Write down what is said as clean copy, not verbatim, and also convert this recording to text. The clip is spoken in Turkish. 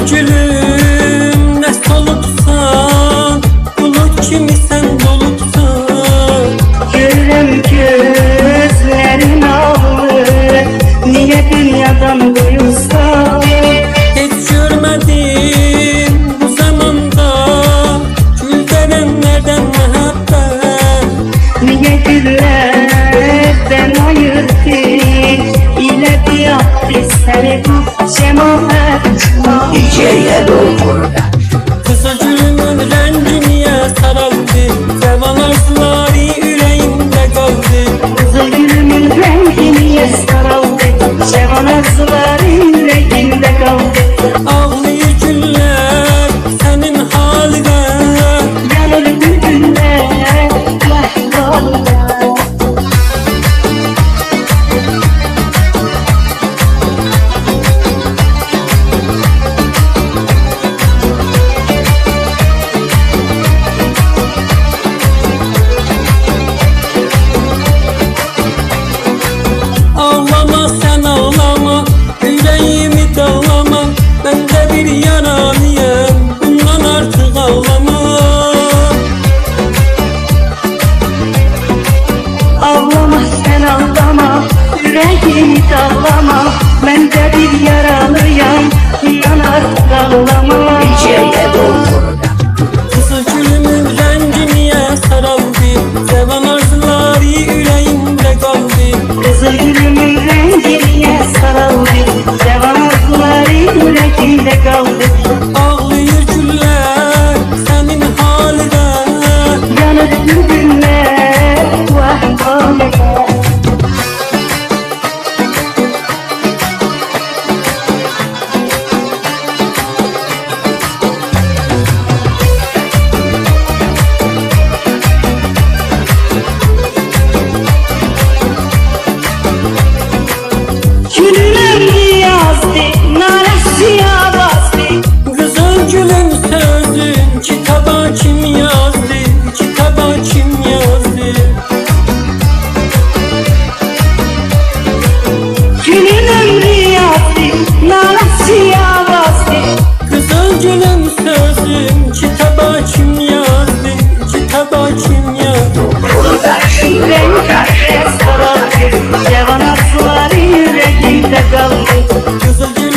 Gülüm ne soluksan, bulut kimi sen doluksan. Gülüm gözlerin ağlı, niye dünyadan duyulsan? Hiç görmedim bu zamanda gül verenlerden muhabbet. Niye güllerden ayırdın, ile bir yaptı seni cemaat? Geceye doğru Kızıl gülümün rengi niye saraldı, sevan arzuları yüreğimde kaldı. Kızıl gülümün rengi niye saraldı, sevan arzuları yüreğimde kaldı. Ağlıyor güller senin haline, Yanır bülbüller vahvallah. ağlama sen ağlama, yüreğimi dağlama. Ben de bir yaranıyım, bundan artık ağlama. Ağlama sen ağlama, yüreğimi dağlama. Ben de bir yaralıyım, yanar ağlama. Geceye doğru Kızıl gülümün rengi niye saraldı, sevan arzuları yüreğimde kaldı. Kızıl gülümün rengi niye saraldı, sevan arzuları yüreğimde kaldı. Ağlıyor güller senin haline, Yanır bülbüller vahvallah. Gülüm yazdı, naresi avazdı. kızıl gülün sözün kitaba kim yazdı, kitaba kim yazdı. Gülün ömrü yazdı, naresi avazdı. Kızıl gülün sözün kitaba kim yazdı, kitaba kim yazdı. Rengarenk sarardı, sevan arzuları yüreğimde kaldı. Kızıl